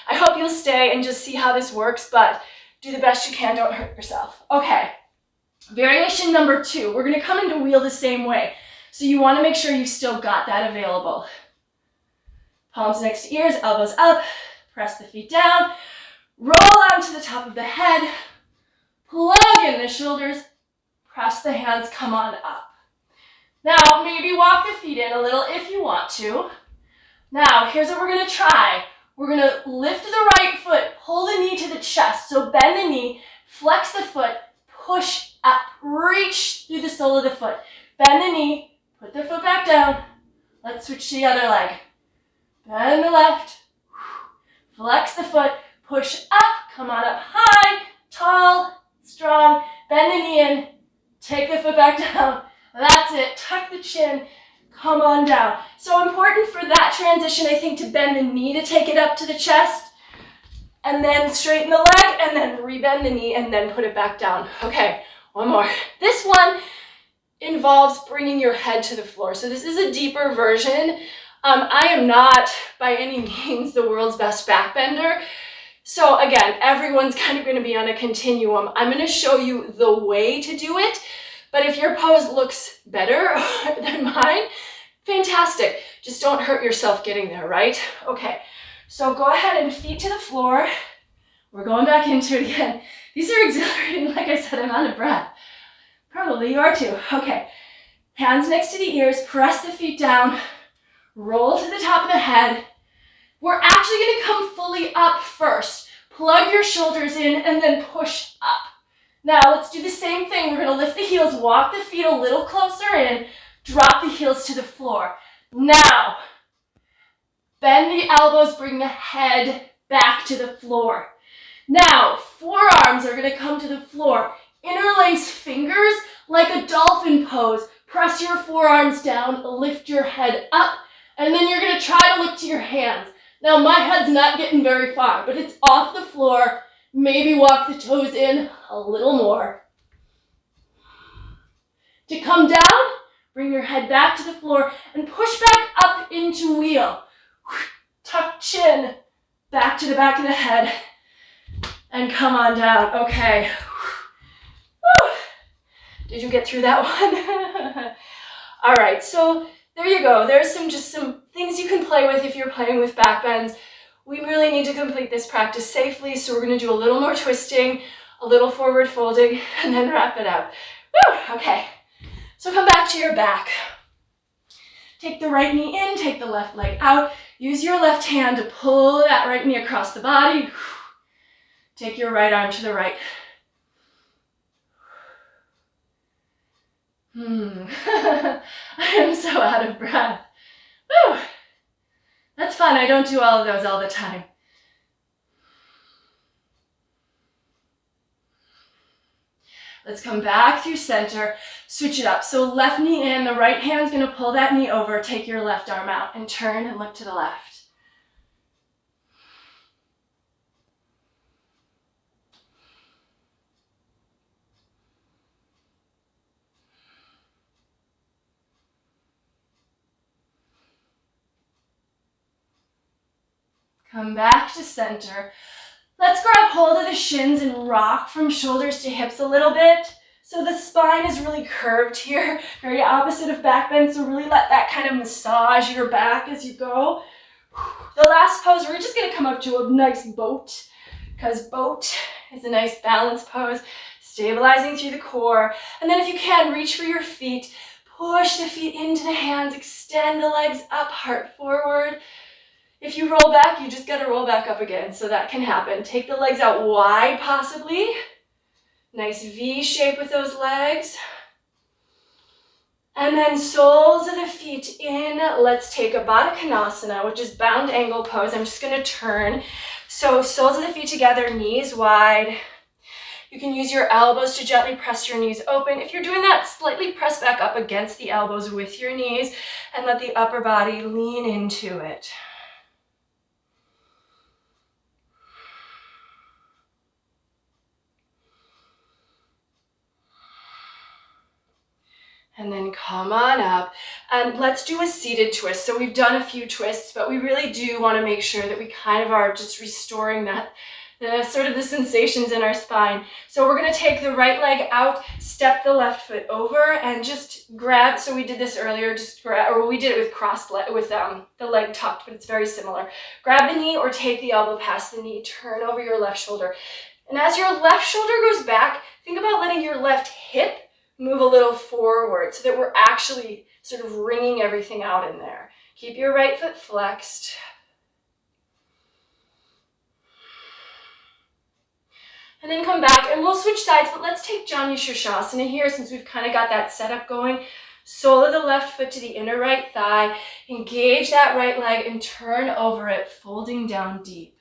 I hope you'll stay and just see how this works, but do the best you can, don't hurt yourself. Okay, variation number 2. We're gonna come into wheel the same way. So you wanna make sure you've still got that available. Palms next to ears, elbows up, press the feet down, roll onto the top of the head, plug in the shoulders, press the hands, come on up. Now, maybe walk the feet in a little if you want to. Now, here's what we're gonna try. We're gonna lift the right foot, pull the knee to the chest. So bend the knee, flex the foot, push up, reach through the sole of the foot. Bend the knee, put the foot back down. Let's switch to the other leg. Bend the left, flex the foot, push up, come on up high, tall, strong. Bend the knee in, take the foot back down. That's it, tuck the chin. Come on down. So important for that transition, I think, to bend the knee to take it up to the chest, and then straighten the leg, and then rebend the knee, and then put it back down. Okay, one more. This one involves bringing your head to the floor. So this is a deeper version. I am not by any means the world's best backbender. So again, everyone's kind of going to be on a continuum. I'm going to show you the way to do it. But if your pose looks better than mine, fantastic. Just don't hurt yourself getting there, right? Okay, so go ahead and feet to the floor. We're going back into it again. These are exhilarating. Like I said, I'm out of breath. Probably you are too. Okay, hands next to the ears, press the feet down, roll to the top of the head. We're actually going to come fully up first. Plug your shoulders in and then push up. Now let's do the same thing. We're going to lift the heels, walk the feet a little closer in, drop the heels to the floor. Now, bend the elbows, bring the head back to the floor. Now, forearms are going to come to the floor. Interlace fingers like a dolphin pose. Press your forearms down, lift your head up, and then you're going to try to look to your hands. Now, my head's not getting very far, but it's off the floor. Maybe walk the toes in a little more. To come down, bring your head back to the floor and push back up into wheel. Tuck chin, back to the back of the head, and come on down. Okay. Woo. Did you get through that one? All right, so there you go. There's just some things you can play with if you're playing with back bends. We really need to complete this practice safely, so we're going to do a little more twisting, a little forward folding, and then wrap it up. Woo. Okay, so come back to your back. Take the right knee in, take the left leg out. Use your left hand to pull that right knee across the body. Take your right arm to the right. I am so out of breath. Woo. That's fun. I don't do all of those all the time. Let's come back through center. Switch it up. So left knee in, the right hand's going to pull that knee over. Take your left arm out and turn and look to the left. Come back to center. Let's grab hold of the shins and rock from shoulders to hips a little bit. So the spine is really curved here, very opposite of back bend. So really let that kind of massage your back as you go. The last pose, we're just gonna come up to a nice boat, because boat is a nice balance pose, stabilizing through the core. And then if you can, reach for your feet, push the feet into the hands, extend the legs up, heart forward. If you roll back, you just got to roll back up again, so that can happen. Take the legs out wide, possibly. Nice V shape with those legs. And then soles of the feet in. Let's take a Baddha Konasana, which is bound angle pose. I'm just going to turn. So soles of the feet together, knees wide. You can use your elbows to gently press your knees open. If you're doing that, slightly press back up against the elbows with your knees and let the upper body lean into it. And then come on up and let's do a seated twist. So we've done a few twists, but we really do want to make sure that we kind of are just restoring that, the sensations in our spine. So we're going to take the right leg out, step the left foot over and just grab. So we did this earlier, just grab, or we did it with crossed leg, with the leg tucked, but it's very similar. Grab the knee or take the elbow past the knee, turn over your left shoulder. And as your left shoulder goes back, think about letting your left hip move a little forward so that we're actually sort of wringing everything out in there. Keep your right foot flexed. And then come back and we'll switch sides, but let's take Janu Sirsasana here since we've kind of got that setup going. Sole of the left foot to the inner right thigh. Engage that right leg and turn over it, folding down deep.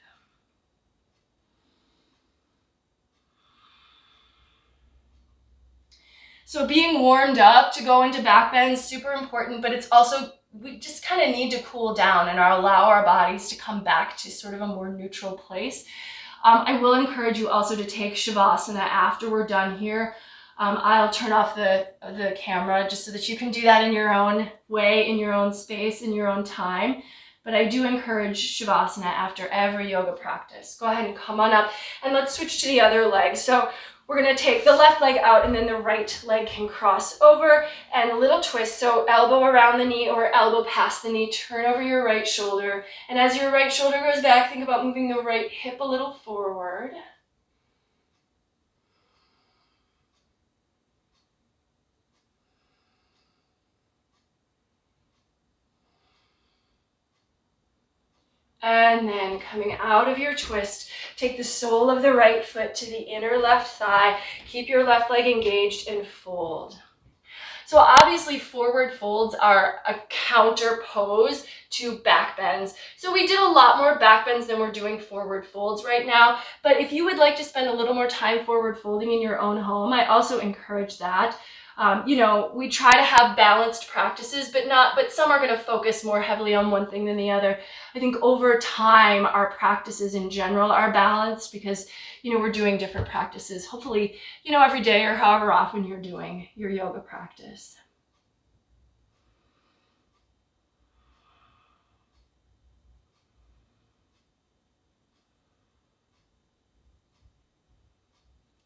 So being warmed up to go into back bend is super important, but it's also, we just kind of need to cool down and allow our bodies to come back to sort of a more neutral place. I will encourage you also to take Shavasana after we're done here. I'll turn off the camera just so that you can do that in your own way, in your own space, in your own time. But I do encourage Shavasana after every yoga practice. Go ahead and come on up and let's switch to the other leg. So we're going to take the left leg out and then the right leg can cross over and a little twist. So elbow around the knee or elbow past the knee, turn over your right shoulder. And as your right shoulder goes back, think about moving the right hip a little forward. And then coming out of your twist, take the sole of the right foot to the inner left thigh. Keep your left leg engaged and fold. So obviously forward folds are a counter pose to back bends. So we did a lot more back bends than we're doing forward folds right now. But if you would like to spend a little more time forward folding in your own home, I also encourage that. We try to have balanced practices, but some are going to focus more heavily on one thing than the other. I think over time, our practices in general are balanced because, we're doing different practices, hopefully, every day or however often you're doing your yoga practice.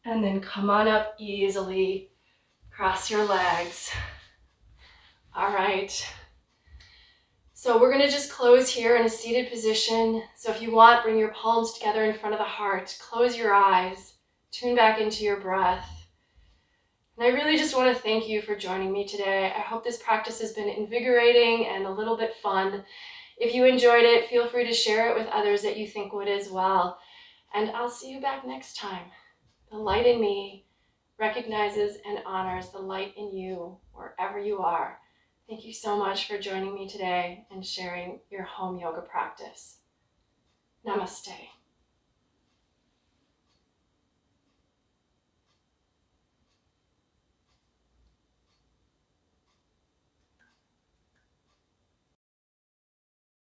And then come on up easily, cross your legs. All right. So we're going to just close here in a seated position. So if you want, bring your palms together in front of the heart. Close your eyes. Tune back into your breath. And I really just want to thank you for joining me today. I hope this practice has been invigorating and a little bit fun. If you enjoyed it, feel free to share it with others that you think would as well. And I'll see you back next time. The light in me recognizes and honors the light in you wherever you are. Thank you so much for joining me today and sharing your home yoga practice. Namaste.